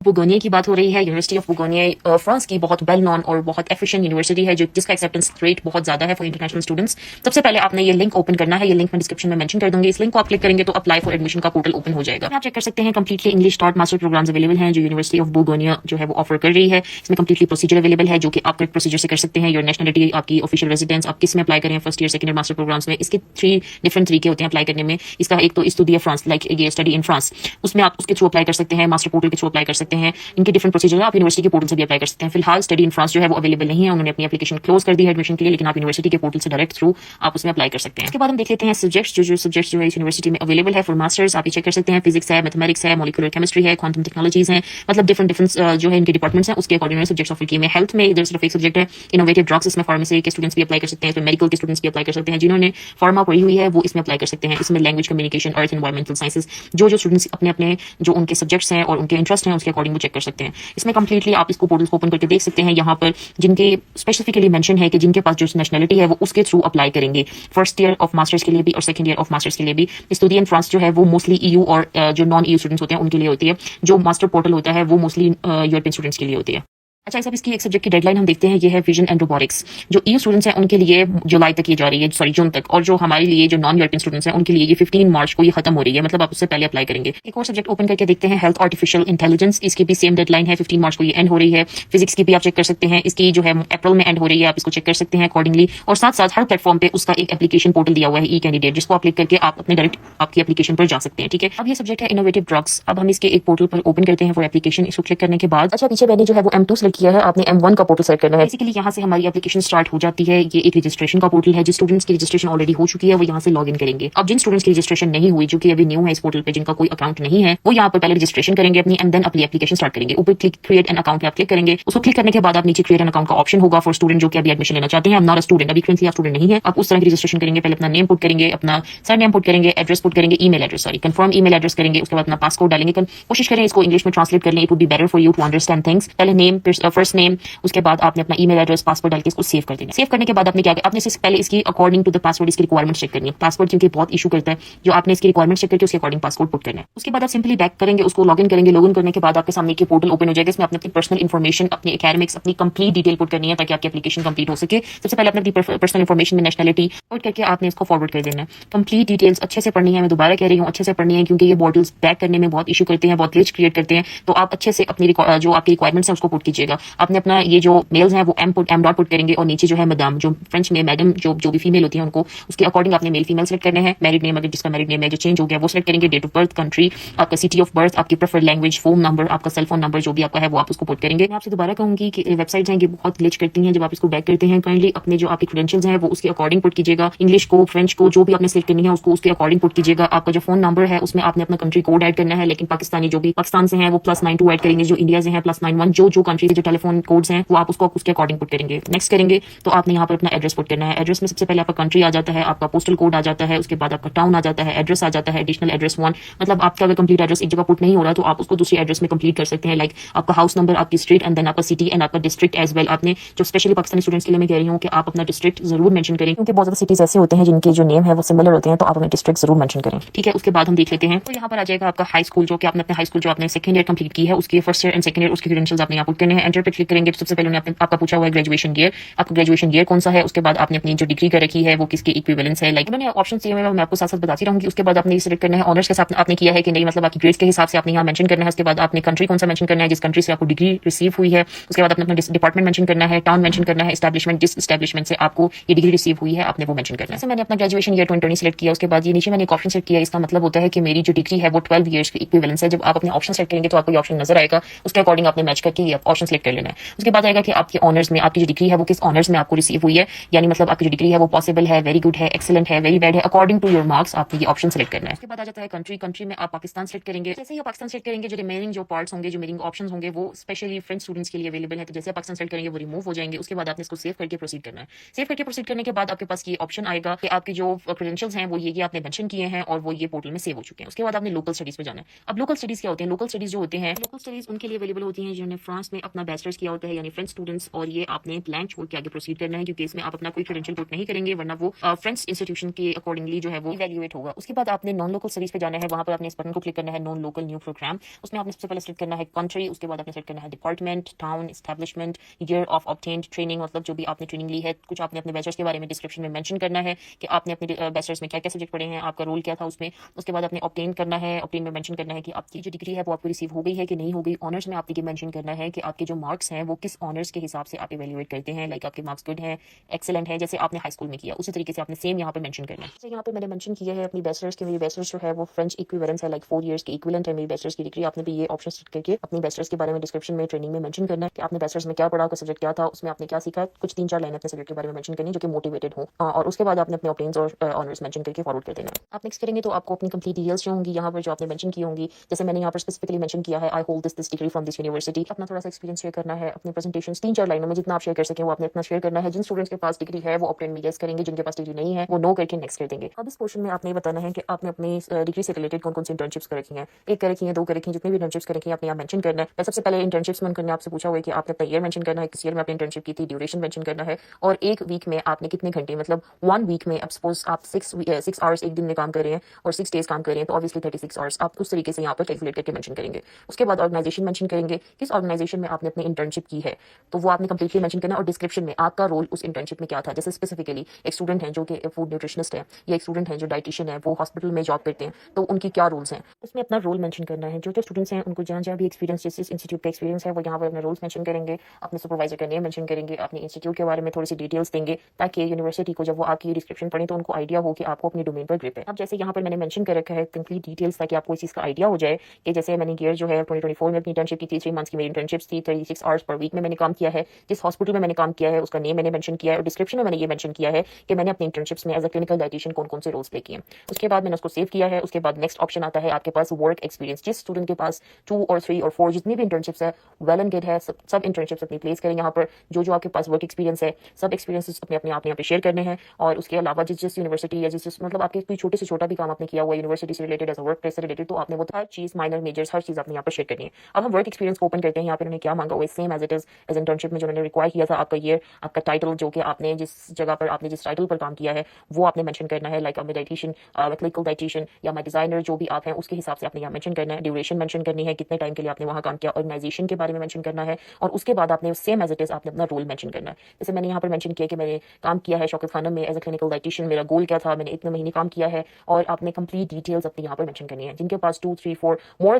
बुगोनिया की बात हो रही है। यूनिवर्सिटी ऑफ बुगोनिया फ्रांस की बहुत वेल नॉन और बहुत एफिशिएंट यूनिवर्सिटी है जिसका एक्सेप्टेंस रेट बहुत ज्यादा है फॉर इंटरनेशनल स्टूडेंट्स। सबसे पहले आपने ये लिंक ओपन करना है। ये लिंक मैं डिस्क्रिप्शन में मेंशन कर दूंगी। इस लिंक को आप क्लिक करेंगे तो अप्लाई फॉर एडमिशन का पोर्टल ओपन हो जाएगा। आप चेक कर सकते हैं completely English taught master programmes available हैं जो यूनिवर्सिटी ऑफ बुगोनिया जो है वो ऑफर कर रही है। इसमें कंप्लीटली प्रोसीजर अवेलेबल है जो कि आप करेक्ट प्रोसीजर से कर सकते हैं। योर नेशनलिटी, आपकी ऑफिशियल रेजिडेंस, आप किस में अप्लाई करें, first year second year master programmes में। इसके 3 डिफरेंट तरीके होते हैं अप्लाई करने में। इसका एक तो स्टडी फ्रांस, लाइक ये स्टडी इन फ्रांस, उसमें आप उसके थ्रू अप्लाई कर सकते हैं, मास्टर पोर्टल के थ्रू अप्लाई कर सकते हैं। इनके डिफरेंट प्रोसीजर है। आप यूनिवर्सिटी के पोर्टल से भी अप्लाई कर सकते हैं। फिलहाल स्टडी इन फ्रांस जो है वो अवेलेबल नहीं है, उन्होंने अपनी एप्लीकेशन क्लोज कर दी है एडमिशन के लिए, लेकिन आप यूनिवर्सिटी के पोर्टल से डायरेक्ट थ्रू आप उसमें अप्लाई कर सकते हैं। इसके बाद हम देख लेते हैं सब्जेक्ट्स जो सब्जेक्ट्स जो है इस यूनिवर्सिटी में अवेलेबल है फॉर मास्टर्स। आप ये चेक कर सकते हैं। फिजिक्स है, मैथमेटिक्स है, मॉलिक्यूलर केमिस्ट्री है, क्वांटम टेक्नोलॉजीज है, मतलब डिफरेंट जो है इनके डिपार्टमेंट्स हैं उसके अकॉर्डिंग सब्जेक्ट्स ऑफर किए हैं। हेल्थ में इधर सिर्फ एक सब्जेक्ट है इनोवेटिव ड्रग्स, इसमें फार्मेसी के स्टूडेंट्स भी अप्लाई कर सकते हैं, मेडिकल के स्टूडेंट्स भी अप्लाई कर सकते हैं। जिन्होंने फार्मा पढ़ी हुई है वो इसमें अप्लाई कर सकते हैं। इसमें लैंग्वेज कम्युनिकेशन, अर्थ, एनवायरमेंटल साइंसेज, जो स्टूडेंट्स अपने अपने जो उनके सब्जेक्ट्स हैं और उनके इंटरेस्ट हैं उसके अकॉर्डिंग वो चेक कर सकते हैं। इसमें कंप्लीटली आप इसको पोर्टल ओपन करके देख सकते हैं। यहाँ पर जिनके स्पेसिफिकली मेंशन है कि जिनके पास जो नेशनलिटी है वो उसके थ्रू अप्लाई करेंगे। फर्स्ट ईयर ऑफ मास्टर्स के लिए भी और सेकंड ईयर ऑफ मास्टर्स के लिए भी। स्टडी इन फ्रांस जो है वो मोस्टली ईयू और जो नॉन ईयू स्टूडेंट्स होते हैं उनके लिए होती है। जो मास्टर पोर्टल होता है वो मोस्टली यूरोपियन स्टूडेंट्स के लिए होती है। अच्छा, इस अब इसकी एक सब्जेक्ट की डेडलाइन हम देखते हैं। ये है विजन एंड रोबोटिक्स। जो ईयू स्टूडेंट्स हैं उनके लिए जुलाई तक ये जा रही है, सॉरी जून तक, और जो हमारे लिए जो नॉन यूरोपियन स्टूडेंट्स हैं उनके लिए ये 15 मार्च को ये खत्म हो रही है, मतलब आप उससे पहले अप्लाई करेंगे। एक और सब्जेक्ट ओपन करके देखते हैं, हेल्थ आर्टिफिशियल इंटेलिजेंस। इसकी भी सेम डेडलाइन है, 15 मार्च को ये एंड हो रही है। फिजिक्स की भी आप चेक कर सकते हैं, इसकी जो है अप्रैल में एंड हो रही है, आप इसको चेक कर सकते हैं अकॉर्डिंगली। और साथ साथ हर प्लेटफॉर्म पे उसका एक एप्लीकेशन पोर्टल दिया हुआ है, ई कैंडिडेट, जिसको आप क्लिक करके आप अपने डायरेक्ट आपकी एप्लीकेशन पर जा सकते हैं। ठीक है, अब ये सब्जेक्ट है इनोवेटिव ड्रग्स। अब हम इसके एक पोर्टल पर ओपन करते हैं फॉर एप्लीकेशन। इसको क्लिक करने के बाद अच्छा पीछे मैंने जो है वो M2 सेलेक्ट किया है, आपने M1 का पोर्टल सेलेक्ट करना है। बेसिकली यहाँ से हमारी एप्लीकेशन स्टार्ट हो जाती है। ये एक रजिस्ट्रेशन का पोर्टल है। जिस स्टूडेंट्स की रजिस्ट्रेशन ऑलरेडी हो चुकी है वो यहाँ से लॉग इन करेंगे। अब जिन स्टूडेंट्स की रजिस्ट्रेशन नहीं हुई, जो कि अभी न्यू है इस पोर्टल पे, जिनका कोई अकाउंट नहीं है, वो यहाँ पर पहले रजिस्ट्रेशन करेंगे अपनी एंड देन अपनी एप्लीकेशन स्टार्ट करेंगे। ऊपर क्लिक क्रिएट एन अकाउंट पे आप क्लिक करेंगे। उसको क्लिक करने के बाद आप नीचे क्रिएट एन अकाउंट का ऑप्शन होगा फॉर स्टूडेंट जो कि अभी एडमिशन लेना चाहते हैं। अब नॉट अ स्टूडेंट, अभी करंटली आप स्टूडेंट नहीं है, आप उस तरह की रजिस्ट्रेशन करेंगे। पहले अपना नेम पुट करेंगे, अपना सरनेम पुट करेंगे, एड्रेस पुट करेंगे, email address, sorry confirm email address करेंगे। उसके बाद अपना पासकोड डालेंगे। कोशिश करें इसको इंग्लिश में ट्रांसलेट कर लें, it would be better for you to understand things. पहले नेम, फर्स्ट नेम, उसके बाद आपने अपना ईमेल एड्रेस, पासवर्ड डाल के इसको सेव कर देना। सेव करने के बाद आपने क्या किया, आपने इससे पहले इसकी अकॉर्डिंग टू द पासवर्ड इसकी रिक्वायरमेंट चेक करनी है। पासवर्ड क्योंकि बहुत इशू करता है, जो आपने इसकी रिक्वायरमेंट चेक करके उसके अकॉर्डिंग पासवर्ड पुट करना है। उसके बाद आप सिंपली बैक करेंगे, उसको लॉगिन करेंगे। लॉगिन करने के बाद आपके सामने एक पोर्टल ओपन हो जाएगा। इसमें अपनी पर्सनल इन्फॉर्मेशन, अपनी एकेडमिक्स, अपनी कंप्लीट डिटेल पुट करनी है ताकि आपकी एप्लीकेशन कंप्लीट हो सके। सबसे पहले अपनी पर्सनल इन्फॉर्मेशन में नेशनलिटी पुट करके आपने इसको फॉरवर्ड कर देना है। कंप्लीट डिटेल्स अच्छे से पढ़नी है, मैं दोबारा कह रही हूँ अच्छे से पढ़नी है क्योंकि ये बोर्टल्स बैक करने में बहुत इशू करते हैं, बहुत ग्लिच क्रिएट करते हैं। तो आप अच्छे से अपनी जो आपकी रिक्वायरमेंट्स है उसको पुट कीजिएगा। आपने अपना ये जो मेल्स हैं वो एम डॉट पुट करेंगे और नीचे जो है मैडम, जो फ्रेंच में मैडम जो भी फीमेल होती है उनको उसके अकॉर्डिंग आपने मेल फीमेल सेलेक्ट करने हैं। मैरिड नेम, अगर जिसका मैरिड नेम है जो चेंज हो गया वो सेलेक्ट करेंगे। डेट ऑफ बर्थ, कंट्री, आपका सिटी ऑफ बर्थ, आपकी प्रेफर्ड लैंग्वेज, फोन नंबर, आपका सेल फोन नंबर जो भी आपका है वो आप उसको पुट करेंगे। मैं आपसे दोबारा कहूंगी कि वेबसाइट्स हैं ये बहुत ग्लिच करती हैं जब आप इसको बैक करते हैं। काइंडली अपने जो आपके क्रेडेंशियल्स हैं वो उसके अकॉर्डिंग पुट कीजिएगा। इंग्लिश को, फ्रेंच को, जो भी आपने सेलेक्ट करनी है उसको उसके अकॉर्डिंग पुट कीजिएगा। आपका जो फोन नंबर है उसमें आपने अपना कंट्री कोड ऐड करना है, लेकिन पाकिस्तानी जो भी पाकिस्तान से हैं वो +92 ऐड करेंगे, जो इंडिया से हैं +91, जो कंट्री के जो टेलीफोन कोड्स हैं वो आप उसको उसके अकॉर्डिंग पुट करेंगे। नेक्स्ट करेंगे तो आपने यहाँ पर अपना एड्रेस पुट करना है। एड्रेस में सबसे पहले आपका कंट्री आ जाता है, आपका पोस्टल कोड आ जाता है, उसके बाद आपका टाउन आ जाता है, एड्रेस आ जाता है, एडिशनल एड्रेस 1, मतलब आपका अगर कंप्लीट एड्रेस एक जगह पुट नहीं हो रहा तो आप उसको दूसरी एड्रेस में कंप्लीट कर सकते हैं। लाइक आपका हाउस नंबर, आपकी स्ट्रीट एंड देन आपका सिटी एंड आपका डिस्ट्रिक्ट एज वेल। आपने जो स्पेशली पाकिस्तानी स्टूडेंट्स के लिए मैं कह रही हूँ कि आप अपना डिस्ट्रिक्ट जरूर मेंशन करें क्योंकि बहुत ज्यादा सिटीज ऐसे होते हैं जिनके जो नेम है वो सिमिलर होते हैं, तो आप अपने डिस्ट्रिक्ट जरूर मेंशन करें। ठीक है, उसके बाद हम देख लेते हैं। तो यहाँ पर आ जाएगा आपका हाई स्कूल, जो कि आपने अपने हाई स्कूल जो आपने सेकंड ईयर कंप्लीट की है उसके first year and second year उसके क्रेडेंशियल्स आपने यहाँ पुट करने हैं। एंटर पे क्लिक करेंगे तो सबसे पहले उन्होंने आपका पूछा हुआ है ग्रेजुएशन ईयर, आपका ग्रेजुएशन ईयर कौन सा है। उसके बाद आपने अपनी जो डिग्री कर रखी है वो किसके इक्विवेलेंस है। लाइक उन्होंने ऑप्शन दिए हुए हैं, मैं आपको साथ साथ बताती रहूंगी। उसके बाद आपने सिलेक्ट करना है ऑनर्स के साथ आपने किया है कि नहीं, मतलब आपकी ग्रेड्स के हिसाब से आपने यहाँ मेंशन करना है। उसके बाद आपने कंट्री कौन सा मेंशन करना है, जिस कंट्री से आपको डिग्री रिसीव हुई है। उसके बाद आपने अपना डिपार्टमेंट मेंशन करना है, टाउन मेंशन करना है, एस्टैब्लिशमेंट, जिस एस्टैब्लिशमेंट से आपको ये डिग्री रिसीव हुई है आपने वो मेंशन करना है। जैसे मैंने अपना ग्रेजुएशन ईयर 2020 सेलेक्ट किया, उसके बाद ये नीचे मैंने एक ऑप्शन सेलेक्ट किया। इसका मतलब होता है कि मेरी जो डिग्री है वो 12 ईयर्स की इक्विवेलेंस है। जब आप अपने ऑप्शन सेलेक्ट करेंगे तो आपको ये ऑप्शन नजर आएगा, उसके अकॉर्डिंग आपने मैच करके ये ऑप्शन सेलेक्ट कर लेना है। उसके बाद आएगा कि आपके ऑनर्स में आपकी जो डिग्री है वो किस ऑनर्स में आपको रिसीव हुई है, यानी मतलब आपकी जो डिग्री है वो पॉसिबल है, वेरी गुड है, एक्सीलेंट है, वेरी बैड है, अकॉर्डिंग टू योर मार्क्स आपने ये ऑप्शन सेलेक्ट करना है। उसके बाद आ जाता है कंट्री। कंट्री में आप पाकिस्तान सेलेक्ट करेंगे। जैसे ही आप पाकिस्तान सेलेक्ट करेंगे जो रिमेनिंग जो पार्ट्स होंगे, जो रिमेनिंग ऑप्शंस होंगे वो स्पेशली फ्रेंच स्टूडेंट्स के लिए अवेलेबल है, तो जैसे आप पाकिस्तान सेलेक्ट करेंगे वो रिमूव हो जाएंगे। उसके बाद आपने इसको सेव करके प्रोसीड करना है। सेव करके प्रोसीड करने के बाद आपके पास ये ऑप्शन आएगा कि आपके जो क्रेडेंशियल्स हैं वो ये आपने मेंशन किए हैं और वो ये पोर्टल में सेव हो चुके हैं। उसके बाद आपने लोकल स्टडीज पे जाना है। अब लोकल स्टडीज क्या होते हैं, लोकल स्टडीज जो होते हैं, लोकल स्टडीज उनके लिए अवेलेबल होती हैं जिन्होंने फ्रांस में अपना बैचलर्स किया होता है यानी फ्रेंच स्टूडेंट्स, और ये आपने ब्लैंक छोड़ के आगे प्रोसीड करना है क्योंकि इसमें आप अपना कोई क्रेडेंशियल पुट नहीं करेंगे, वरना वो फ्रेंच इंस्टीट्यूशन के अकॉर्डिंगली जो है वो इवैल्यूएट होगा। उसके बाद आपने नॉन लोकल स्टडीज पे जाना है, वहां पर आपने इस बटन को क्लिक करना है नॉन लोकल न्यू प्रोग्राम। उसमें आपने सबसे पहले सेलेक्ट करना है कंट्री, उसके बाद आपने सेलेक्ट करना है department, town, establishment, year of obtained training, मतलब जो भी आपने ट्रेनिंग ली है, कुछ आपने अपने बैचलर्स के बारे में डिस्क्रिप्शन में मेंशन करना है कि आपने अपने बैचलर्स में क्या क्या सब्जेक्ट पढ़े हैं, आपका रोल क्या था उसमें। उसके बाद आपने ऑब्टेन करना है, ऑब्टेन में मेंशन करना है कि आपकी जो डिग्री है वो आपको रिसीव हो गई है कि नहीं हो गई। ऑनर्स में आपने ये मेंशन करना है कि आपके जो मार्क्स हैं वो किस ऑनर्स के हिसाब से आप इवैल्यूएट करते हैं, लाइक आपके मार्क्स गुड हैं, एक्सीलेंट है, जैसे आपने हाई स्कूल में किया उसी तरीके से आपने सेम यहाँ पे मेंशन करना है। जैसे यहाँ पे मैंने मेंशन किया है अपनी बैचलर्स के, मेरी बैचलर्स जो है वो फ्रेंच इक्विवेलेंस है, लाइक 4 इयर्स की इक्विवेलेंट है मेरी बैचलर्स की डिग्री। आपने भी ये ऑप्शन सेलेक्ट करके अपनी बैचलर्स के बारे में डिस्क्रिप्शन में ट्रेनिंग में मेंशन करना है कि आपने बैचलर्स में क्या पढ़ा, आपका सब्जेक्ट क्या था, उसमें आपने क्या सीखा, कुछ 3-4 लाइन अपने सब्जेक्ट के बारे में मेंशन करनी जो कि मोटिवेटेड हो, और उसके बाद आपने अपने ऑब्टेन्स और ऑनर्स मेंशन करके फॉरवर्ड कर देना है। आप नेक्स्ट करेंगे तो आपको अपनी कंप्लीट डिटेल्स जो होंगी यहाँ पर जो आपने मेंशन की होंगी, जैसे मैंने यहाँ पर स्पेसिफिकली मेंशन किया है I hold this degree from this university. अपना थोड़ा सा एक्सपीरियंस शेयर करना है, अपने प्रेजेंटेशन 3-4 लाइनों में जितना आप शेयर कर सकें वो आपने अपना शेयर करना है। जिन स्टूडेंट्स के पास डिग्री है वो ऑप्टेन में यस करेंगे, जिनके पास डिग्री नहीं है वो नो करके नेक्स्ट कर देंगे। अब इस पोर्शन में आपने बताना है कि आपने अपनी डिग्री से रिलेटेड कौन कौन सी इंटर्नशिप्स कर रखी हैं, 1 कर रखी है, 2 कर रखी है, जितनी भी इंटर्नशिप्स कर रखी है आपने यहाँ मेंशन करना है। सबसे पहले इंटर्नशिप्स में करने आपसे पूछा हुआ है कि आपने अपना ईयर मेंशन करना है, किस ईयर में आपने इंटर्नशिप की थी, ड्यूरेशन मेंशन करना है, और 1 वीक में आपने कितने घंटे, मतलब 1 वीक में अब सपोज आप 6 आवर्स एक दिन में काम कर रहे हैं और 6 डेज काम कर रहे हैं तो ऑब्वियसली 36 आवर्स आप उस तरीके से यहाँ पर कैलकुलेट करके मेंशन करेंगे। उसके बाद ऑर्गेनाइजेशन मेंशन करेंगे, किस ऑर्गेनाइजेशन में आपने अपनी इंटर्नशिप की है तो वो आपने कंप्लीटली मेंशन करना है, और डिस्क्रिप्शन में आपका रोल उस इंटर्नशिप में क्या था। जैसे स्पेसिफिकली एक स्टूडेंट है जो कि फूड न्यूट्रिशनिस्ट है या एक स्टूडेंट है जो डाइटिशियन है, वो हॉस्पिटल में जॉब करते हैं तो उनकी क्या रूल्स हैं, उसमें अपना रोल मेंशन करना है। जो जो स्टूडेंट्स हैं उनको जहाँ जहाँ भी एक्सपीरियंस, जिस इंस्टीट्यूट का एक्सपीरियंस है वो यहाँ पर अपने रोल्स मेंशन करेंगे, अपने सुपरवाइजर का नेम मेंशन करेंगे, अपने इंस्टीट्यूट के बारे में थोड़ी सी डिटेल्स देंगे ताकि यूनिवर्सिटी को जब वो आपकी डिस्क्रिप्शन पढ़े तो उनको आइडिया हो कि आपको अपनी डोमेन पर ग्रिप है। अब जैसे यहाँ पर मैंने मेंशन कर रखा है कंप्लीट डिटेल्स ताकि आपको इस चीज़ का आइडिया हो जाए कि जैसे मैंने ईयर जो है 2024 में अपनी इंटर्नशिप की थी, 3 मंथ्स की मेरी इंटर्नशिप थी, 36 आवर्स पर वीक में मैंने काम किया है, जिस हॉस्पिटल में मैंने काम किया है उसका नेम मैंने मेंशन किया है, और डिस्क्रिप्शन में मैंने ये मेंशन किया है कि मैंने अपनी इंटर्नशिप्स में एज अ क्लिनिकल डाइटिशियन कौन कौन से रोल्स प्ले किए। उसके बाद मैंने उसको सेव किया है। उसके बाद नेक्स्ट ऑप्शन आता है आपके पास वर्क एक्सपीरियंस। जिस स्टूडेंट के पास 2 और 3 और 4 जितनी भी इंटर्नशिप्स है वेल एंड गुड है, सब इंटर्नशिप्स अपनी प्लेस करें यहाँ पर। जो आपके पास वर्क एक्सपीरियंस है सब एक्सपीरियंसेस अपने अपने आप यहाँ पे शेयर करने हैं, और उसके अलावा जिस यूनिवर्सिटी या जिस मतलब आपके कोई छोटे से छोटा भी काम आपने किया हुआ यूनिवर्सिटी से related, as a work place से रिलेटेड, तो आपने वो हर चीज माइनर मेजर्स हर चीज आपने यहाँ पर शेयर करनी है। अब हम वर्क एक्सपीरियंस को ओपन करते हैं। यहाँ पर उन्होंने क्या मांगा हुआ है same as it is as internship में जो उन्होंने रिक्वायर किया था, आपका ईयर, आपका टाइटल, जो कि आपने जिस जगह पर आपने जिस टाइटल पर काम किया है वो आपने मेंशन करना है, लाइक मैं डाइटिशियन, क्लिनिकल डाइटिशियन या मैं डिजाइनर, जो भी आप हैं उसके हिसाब से आपने यहाँ मेंशन करना है। ड्यूरेशन मेंशन करनी है, कितने टाइम के लिए आपने वहाँ काम किया, ऑर्गेनाइजेशन के बारे में मेंशन करना है, और उसके बाद आपने सेम एज इट इज आपने अपना रोल मेंशन करना है। जैसे मैंने यहाँ पर मेंशन किया कि मैंने काम किया है शौकत खानम में एज अ क्लिनिकल डाइटिशियन, मेरा गोल क्या था, मैंने इतने महीने काम किया है, और आपने कंप्लीट डिटेल्स अपनी यहाँ पर मेंशन करनी है। जिनके पास 2, 3, 4 मोर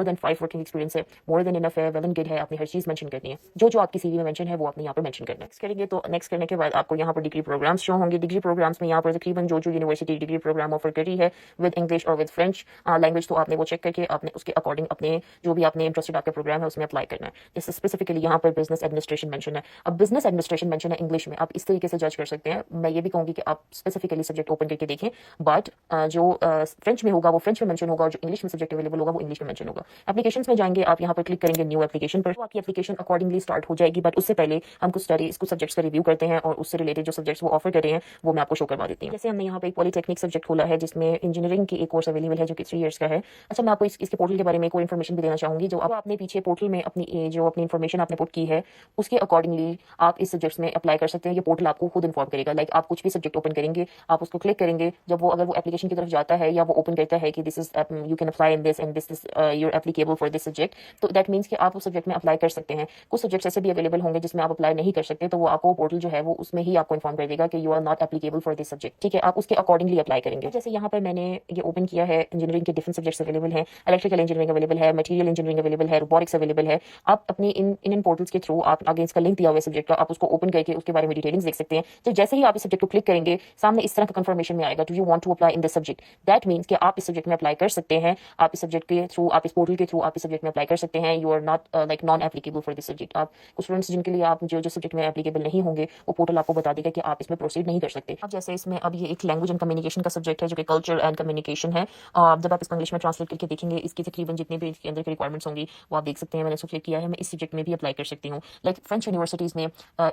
देन 5 वर्किंग एक्सपीरियंस है, मोर देन इनफ है, वेल एंड गुड है, आपने हर चीज मेंशन करनी है। जो आपकी सीवी में मेंशन है वो आपने यहाँ पर मेंशन करना है। नेक्स्ट करेंगे तो नेक्स्ट करने के बाद आपको यहाँ पर डिग्री प्रोग्राम्स शो होंगे। डिग्री प्रोग्राम्स में यहाँ पर तकरीबन जो यूनिवर्सिटी डिग्री प्रोग्राम ऑफर करी है विद इंग्लिश और विद फ्रेंच लैंग्वेज, तो आपने वो चेक करके आपने उसके अकॉर्डिंग अपने जो भी आपने इंटरेस्टेड आपका प्रोग्राम है उसमें अप्लाई करना है। जैसे स्पेसिफिकली यहाँ पर बिजनेस एडमिनिस्ट्रेशन मेंशन है। अब बिजनेस एडमिनिस्ट्रेशन मेंशन है इंग्लिश में, आप इस तरीके से जज कर सकते हैं। मैं ये भी कहूँगी कि आप स्पेसिफिकली सब्जेक्ट ओपन करके देखें, बट जो फ्रेंच में होगा वो फ्रेंच में मेंशन होगा, और जो इंग्लिश में सब्जेक्ट अवेलेबल होगा वो इंग्लिश में मेंशन होगा। एप्लीकेशंस में जाएंगे, आप यहाँ पर क्लिक करेंगे न्यू एप्लीकेशन पर, तो आपकी एप्लीकेशन अकॉर्डिंगली स्टार्ट हो जाएगी। बट उससे पहले हम कुछ सब्जेक्ट्स का रिव्यू करते हैं, और उससे रिलेटेड जो सब्जेक्ट्स वो ऑफर कर रहे हैं वो मैं आपको शो करवा देती हूँ। जैसे हमने यहाँ पे एक पॉलीटेक्निक सब्जेक्ट खोला है जिसमें इंजीनियरिंग की एक कोर्स अवेलेबल है जो कि 3 इयर्स का है। अच्छा, मैं आपको इसके पोर्टल के बारे में कोई इन्फॉर्मेशन भी देना चाहूंगी। जो अब आपने पीछे पोर्टल में अपनी जो अपनी इन्फॉर्मेशन आपने पुट की है उसके अकॉर्डिंगली आप इस सब्जेक्ट्स में अप्लाई कर सकते हैं। ये पोर्टल आपको खुद इन्फॉर्म करेगा, लाइक आप कुछ भी सब्जेक्ट ओपन करेंगे, आप उसको क्लिक करेंगे, जब वो अगर वो एप्लीकेशन की तरफ जाता है या वो ओपन करता है कि this is you can apply in this and this is your applicable for this subject, तो दैट मीन्स कि आप उस सब्जेक्ट में अप्लाई कर सकते हैं। कुछ सब्जेक्ट्स ऐसे भी अवेलेबल होंगे जिसमें आप अप्लाई नहीं कर सकते, तो वो आपको पोर्टल जो है वो उसमें ही आपको इन्फॉर्म कर देगा कि you are not applicable for this subject. ठीक है, आप उसके अकॉर्डिंगली अप्लाई करेंगे। जैसे यहाँ पर मैंने ये ओपन किया है, इंजीनियरिंग के डिफरेंट सब्जेक्ट्स अवेलेबल हैं, इलेक्ट्रिकल इंजीनियरिंग अवेलेबल है, मटेरियल इंजीनियरिंग अवेलेबल है, रोबोटिक्स अवेलेबल है। आप अपने इन पोर्टल्स के थ्रू आप आगे इसका लिंक दिया हुआ है सब्जेक्ट का, आप उसको ओपन करके उसके बारे में डिटेलिंग्स देख सकते हैं। तो जैसे ही आप इस सब्जेक्ट को क्लिक करेंगे सामने इस तरह का कंफर्मेशन में आएगा, do you want to apply in this subject. That means कि आप इस सब्जेक्ट में अप्लाई कर सकते हैं। आप इस सब्जेक्ट के थ्रू, आप इस पोर्टल के थ्रू आप इस सब्जेक्ट में अप्लाई कर सकते हैं। You are not like non applicable for this subject. आप कुछ स्टूडेंट्स जिनके लिए आप जो सब्जेक्ट में एप्लीकेबल नहीं होंगे वो पोर्टल आपको बता देगा कि आप इसमें प्रोसीड नहीं कर सकते। अब जैसे इसमें अब ये एक लैंग्वेज एंड कम्युनिकेशन का सब्जेक्ट है जो कि कल्चर एंड कम्युनिकेशन है। जब आप इसको इंग्लिश में ट्रांसलेट करके देखेंगे इसकी तकरीबन जितने भी इसके अंदर के रिक्वायरमेंट्स होंगी वो आप देख सकते हैं। मैंने इसको क्लिक किया है, मैं इस सब्जेक्ट में भी अप्लाई कर सकती हूँ। लाइक फ्रेंच यूनिवर्सिटीज़ में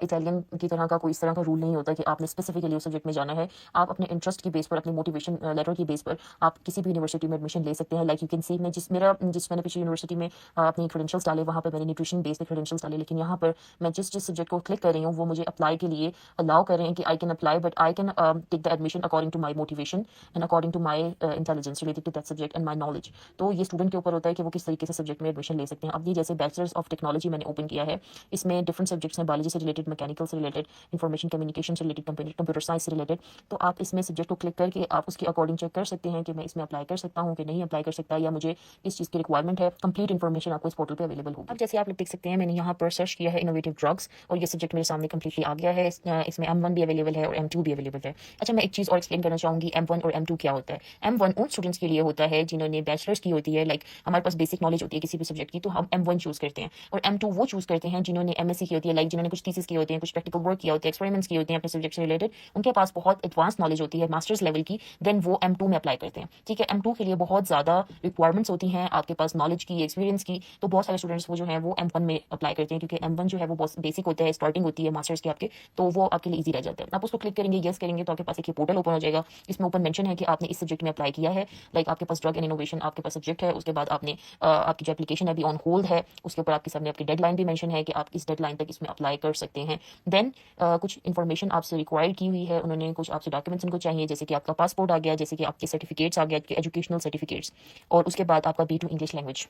इटालियन की तरह का कोई इस तरह का रूल नहीं होता कि आपने स्पेसिफिकली उस सब्जेक्ट में जाना है। आप अपने इंटरेस्ट की बेस पर, अपनी मोटिवेशन लेटर की बेस पर आप किसी भी यूनिवर्सिटी में एडमिशन ले सकते हैं। लाइक यू कैन सी, मैंने पिछली यूनिवर्सिटी में अपनी क्रेडेंशियल्स डाले, वहाँ पर मैंने न्यूट्रिशन एडमिशन बेस्ड क्रेडेंशियल्स डाले, लेकिन यहाँ पर मैं जिस सब्जेक्ट को क्लिक कर रही हूँ वो मुझे अप्लाई के लिए अलाउ कर रहे हैं कि I can apply, but I can take the admission according to my motivation and according to my intelligence related to that subject and my knowledge. तो ये स्टूडेंट के ऊपर होता है कि वो किस तरीके से सब्जेक्ट में एडमिशन ले सकते हैं। अब ये जैसे बैचलर्स ऑफ टेक्नोलॉजी मैंने ओपन किया है, इसमें डिफरेंट सब्जेक्ट्स हैं, बायोलॉजी से रिलेटेड, मैकेनिकल से रिलेटेड, इन्फॉर्मेशन कम्युनिकेशन से रिलेटेड, कंप्यूटर साइंस से रिलेटेड। तो आप इसमें सब्जेक्ट को क्लिक करके आप उसके अकॉर्डिंग चेक कर सकते हैं कि मैं इसमें अप्लाई कर सकता हूँ कि नहीं अप्लाई कर सकता, या मुझे इस चीज़ की रिक्वायरमेंट है। कंप्लीट इन्फॉर्मेशन आपको इस पोर्टल पे अवेलेबल होगी। अब जैसे आप लोग देख सकते हैं मैंने यहाँ पर सर्च किया है इनोवेटिव ड्रग्स और ये सब्जेक्ट मेरे सामने कंप्लीटली आ गया है। इसमें M1 भी अवेलेबल है और M2 भी अवेलेबल है। अच्छा, मैं एक चीज़ और एक्सप्लेन करना चाहूँगी, M1 और M2 क्या होता है। M1 उन स्टूडेंट्स के लिए होता है जिन्होंने बैचलर्स की होती है, लाइक हमारे पास बेसिक नॉलेज होती है किसी भी सब्जेक्ट की, तो हम M1 चूज़ करते हैं। और M2 वो चूज़ करते हैं जिन्होंने MSc की होती है, लाइक जिन्होंने कुछ थीसिस की होती है, कुछ प्रैक्टिकल वर्क किया होता है, एक्सपेरिमेंट्स किए होते हैं अपने सब्जेक्ट से रिलेटेड, उनके पास बहुत एडवांस नॉलेज होती है मास्टर्स लेवल की, देन वो M2 में अप्लाई करते हैं। ठीक है, M2 के लिए बहुत ज़्यादा रिक्वायरमेंट्स होती हैं आपके पास नॉलेज की, एक्सपीरियंस की, तो बहुत सारे स्टूडेंट्स वो जो है वो M1 में अप्लाई करते हैं, क्योंकि M1 जो है वो बहुत बेसिक होता है, स्टार्टिंग होती है मास्टर्स के आपके, तो वो आपके लिए ईजी रह जाता है। आप उसको क्लिक करेंगे, येस करेंगे, तो आपके पास एक पोर्टल ओपन हो जाएगा। इसमें ऊपर मेंशन है कि आपने इस सब्जेक्ट में अप्लाई किया है, लाइक आपके पास ड्रग एंड इनोवेशन आपके पास सब्जेक्ट है, उसके बाद आपने आपकी जो एप्लीकेशन है अभी ऑन होल्ड है, उसके ऊपर आपके सामने आपकी डेडलाइन भी मेंशन है कि आप इस डेडलाइन तक इसमें अप्लाई कर सकते हैं। देन कुछ इन्फॉर्मेशन आपसे रिक्वायर्ड की हुई है, उन्होंने कुछ आपसे डॉक्यूमेंट्स उनको चाहिए, जैसे कि आपका पासपोर्ट आ गया, जैसे कि आपके सर्टिफिकेट्स आ गए, आपके एजुकेशनल सर्टिफिकेट्स, और उसके बाद आपका B2 इंग्लिश लैंग्वेज।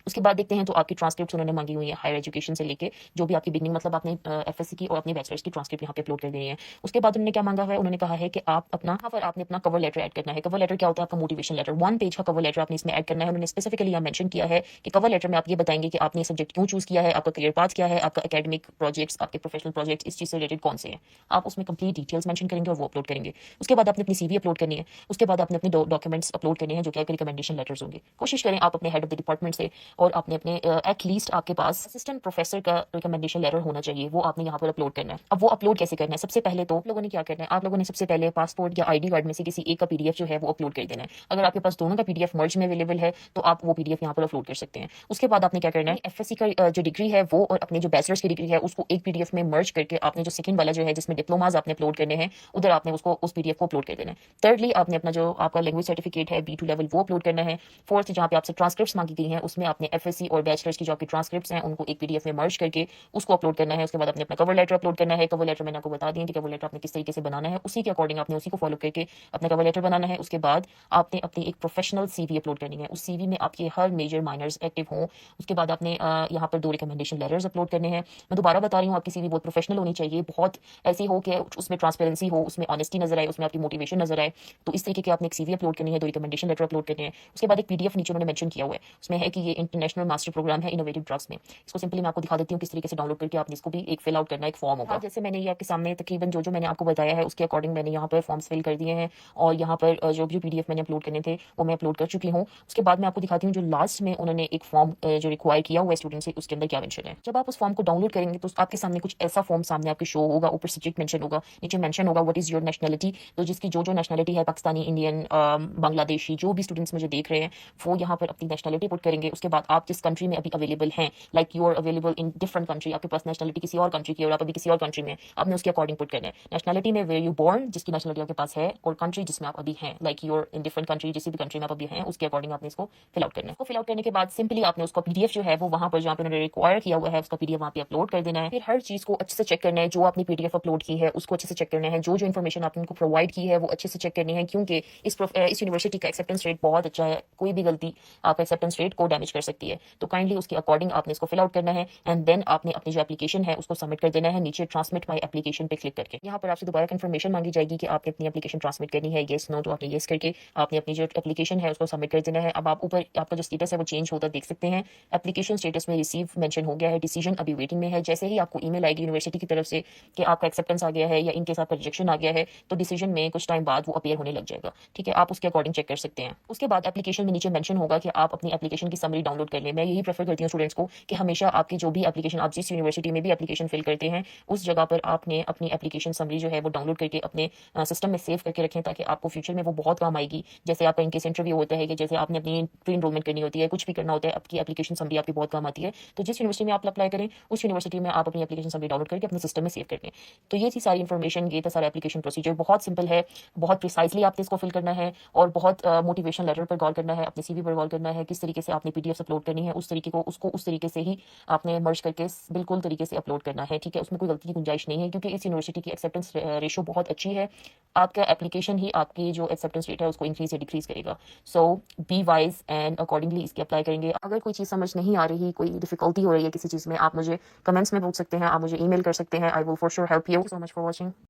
उसके बाद देखते हैं तो आपकी ट्रांसक्रिप्ट उन्होंने मांगी हुई है हायर एजुकेशन से लेके जो भी आपकी बिगनिंग, मतलब आपने FSC की और अपनी बैचलर्स की ट्रांसक्रिप्ट यहाँ पे अपलोड कर देनी है। उसके बाद उन्होंने क्या मांगा है, उन्होंने कहा है कि आप अपना यहाँ पर आपने अपना कवर लेटर ऐड करना है। कवर लेटर क्या होता है, आपका मोटिवेशन लेटर, 1 पेज का कवर लेटर आपने इसमें ऐड करना है। उन्होंने स्पेसिफिकली यहाँ मेंशन किया है कि कवर लेटर में आप ये बताएंगे कि आपने सब्जेक्ट क्यों चूज किया है, आपका करियर पाथ क्या है, आपका एकेडमिक प्रोजेक्ट्स, आपके प्रोफेशनल प्रोजेक्ट्स इस चीज से रिलेटेड कौन से हैं, आप उसमें कंप्लीट डिटेल्स मेंशन करेंगे और वो अपलोड करेंगे। उसके बाद आपने अपनी CV अपलोड करनी है। उसके बाद आपने अपने डॉक्यूमेंट्स अपलोड करने हैं जो कि आपके रिकमेंडेशन लेटर्स होंगे। कोशिश करें आप अपने हेड ऑफ द डिपार्टमेंट से और आपने अपने एटलीस्ट आपके पास असिस्टेंट प्रोफेसर का रिकमेंडेशन लेटर होना चाहिए, वो आपने यहाँ पर अपलोड करना है। अब वो अपलोड कैसे करना है, सबसे पहले तो आप लोगों ने क्या करना है, आप लोगों ने सबसे पहले पासपोर्ट या ID कार्ड में से किसी एक का PDF जो है वो अपलोड कर देना है। अगर आपके पास दोनों का PDF मर्ज में अवेलेबल है तो आप वो PDF यहाँ पर अपलोड कर सकते हैं। उसके बाद आपने क्या करना है, FSC का जो डिग्री है वो और अपने जो बैचलर्स की डिग्री है उसको एक PDF में मर्ज करके आपने जो सेकंड वाला जो है जिसमें डिप्लोमाज आपने अपलोड करने हैं उधर आपने उसको उस PDF को अपलोड कर देना है। थर्डली आपने अपना जो आपका लैंग्वेज सर्टिफिकेट है B2 लेवल वो अपलोड करना है। फोर्थ, जहाँ पे आपसे ट्रांसक्रिप्ट्स मांगी गई हैं उसमें आपने FSC और बैचलर्स की जो आपकी ट्रांसक्रिप्ट्स हैं उनको एक PDF में मर्ज करके उसको अपलोड करना है। उसके बाद आपने अपना कवर लेटर अपलोड करना है। कवर लेटर मैंने आपको बता दिया कि कवर लेटर आपने किस तरीके से बनाना है, उसी के अकॉर्डिंग आपने उसी को फॉलो करके अपना कवर लेटर बनाना है। उसके बाद आपने अपनी एक प्रोफेशनल CV अपलोड करनी है। उस CV में आपके हर मेजर माइनर्स एक्टिव हों। उसके बाद आपने यहाँ पर 2 रिकमेंडेशन लेटर्स अपलोड करने हैं। मैं दोबारा बता रही हूँ, आपकी CV बहुत प्रोफेशनल होनी चाहिए, बहुत ऐसी हो कि उसमें ट्रांसपेरेंसी हो, उसमें ऑनेस्टी नजर आए, उसमें आपकी मोटिवेशन नजर आए। तो इस तरीके की आपने एक CV अपलोड करनी है, 2 रिकमेंडेशन लेटर अपलोड करने हैं। उसके बाद एक PDF नीचे उन्होंने मेंशन किया हुआ है, उसमें है कि ये इंटरनेशनल मास्टर प्रोग्राम है इनोवेटिव ड्रग्स में। इसको सिंपली मैं आपको दिखा देती हूँ किस तरीके से डाउनलोड करके आपने इसको भी एक फिल आउट करना, एक फॉर्म होगा। जैसे मैंने ये आपके सामने तकरीबन जो मैंने आपको बताया है उसके अकॉर्डिंग मैंने यहाँ पर फॉर्म्स फिल कर दिए हैं और यहाँ पर जो भी PDF मैंने अपलोड करने थे वो मैं अपलोड कर चुकी हूँ। उसके बाद मैं आपको दिखाती हूँ जो लास्ट में उन्होंने एक फॉर्म जो रिक्वायर किया हुआ है स्टूडेंट से, उसके अंदर क्या मेंशन है। जब आप उस फॉर्म को डाउनलोड करेंगे तो आपके सामने कुछ ऐसा फॉर्म सामने आपके शो होगा, ऊपर सब्जेक्ट मेंशन होगा, नीचे मेंशन होगा व्हाट इज योर नेशनलिटी। तो जिसकी जो नेशनलिटी है, पाकिस्तानी, इंडियन, बांग्लादेशी, जो भी स्टूडेंट्स मुझे देख रहे हैं वो यहाँ पर अपनी नेशनलिटी पुट करेंगे। उसके बाद आप जिस कंट्री में अभी अवेलेबल हैं, like you are available in different country, आपके पास नेशनलिटी किसी और कंट्री की और आप अभी किसी और कंट्री में, आपने उसके अकॉर्डिंग पुट करना है। नेशनलिटी में वेयर यू बोर्न, जिसकी नेशनलिटी आपके पास है, और कंट्री जिसमें आप अभी हैं, like you are in different country, जिस भी कंट्री में आप अभी हैं उसके अकॉर्डिंग आपने इसको फिल आउट करना है। फिल आउट करने के बाद सिंपली आपने उसका PDF जो है वो वहां पर जहाँ पे उन्होंने रिक्वायर किया हुआ है उसका PDF वहाँ पे अपलोड कर देना है। फिर हर चीज को अच्छे से चेक करना है, जो आपने PDF अपलोड की है उसको अच्छे से चेक करना है, जो इन्फॉर्मेशन आपने उनको प्रोवाइड की है वो अच्छे से चेक करनी है, क्योंकि इस यूनिवर्सिटी का एक्सेप्टेंस रेट बहुत अच्छा है, कोई भी गलती आपका एक्सेप्टेंस रेट को डैमेज कर सकती है। तो काइंडली उसके अकॉर्डिंग आपने इसको फिल आउट करना है एंड देन आपने अपनी जो एप्लीकेशन है उसको सबमिट कर देना है। नीचे ट्रांसमिट माई एप्लीकेशन पे क्लिक करके यहाँ पर आपसे दोबारा कंफर्मेशन मांगी जाएगी कि आपने अपनी एप्लीकेशन ट्रांसमिट करनी है, येस नो, तो आपने येस करके आपने अपनी जो एप्लीकेशन है उसको सबमिट कर देना है। अब आप ऊपर आपका जो स्टेटस है वो चेंज होता देख सकते हैं। एप्लीकेशन स्टेटस में रिसीव मेंशन हो गया है, डिसीजन अभी वेटिंग में है। जैसे ही आपको ईमेल आएगी यूनिवर्सिटी की तरफ से कि आपका एक्सेप्टेंस आ गया है या इनके साथ रिजेक्शन आ गया है, तो डिसीजन में कुछ टाइम बाद वो अपीयर होने लग जाएगा। ठीक है, आप उसके अकॉर्डिंग चेक कर सकते हैं। उसके बाद एप्लीकेशन में नीचे मेंशन होगा कि आप अपनी एप्लीकेशन की समरी डाउनलोड कर लें। मैं यही प्रेफर करती हूँ स्टूडेंट्स को कि हमेशा आपकी जो भी एप्लीकेशन, आप जिस यूनिवर्सिटी में भी एप्लीकेशन फिल करते हैं उस जगह पर आपने अपनी एप्लीकेशन समरी जो है वो डाउनलोड करके अपने सिस्टम में सेव करके रखें, ताकि आपको फ्यूचर में वो बहुत काम आएगी। जैसे आपका इनकेस इंटरव्यू होता है कि जैसे आपने अपनी प्री एनरोलमेंट करनी होती है, कुछ भी करना होता है, आपकी एप्लीकेशन समरी आपकी बहुत काम आती है। तो जिस यूनिवर्सिटी में आप अप्लाई करें उस यूनिवर्सिटी में आप अपनी एप्लीकेशन समरी डाउनलोड करके अपने सिस्टम में सेव कर लें। तो ये थी सारी इन्फॉर्मेशन, ये था सारा एप्लीकेशन प्रोसीजर। बहुत सिंपल है, बहुत प्रिसाइजली आपने इसको फिल करना है और बहुत मोटिवेशन लेटर पर गौर करना है, अपने CV पर गौर करना है, किस तरीके से आपने PDF अपलोड करनी है उस तरीके को उसको उस तरीके से ही आपने मर्ज करके बिल्कुल तरीके से अपलोड करना है, ठीक है। उसमें कोई गलती की गुंजाइश नहीं है क्योंकि इस यूनिवर्सिटी की एक्सेप्टेंस रेशो बहुत अच्छी है। आपका एप्लीकेशन ही आपकी जो एक्सेप्टेंस रेट है उसको इंक्रीज या डिक्रीज करेगा। सो बी वाइज एंड अकॉर्डिंगली इसके अप्लाई करेंगे। अगर कोई चीज़ समझ नहीं आ रही, कोई डिफिकल्टी हो रही है किसी चीज़ में, आप मुझे कमेंट्स में पूछ सकते हैं, आप मुझे ईमेल कर सकते हैं। I will for sure help you. So much for watching.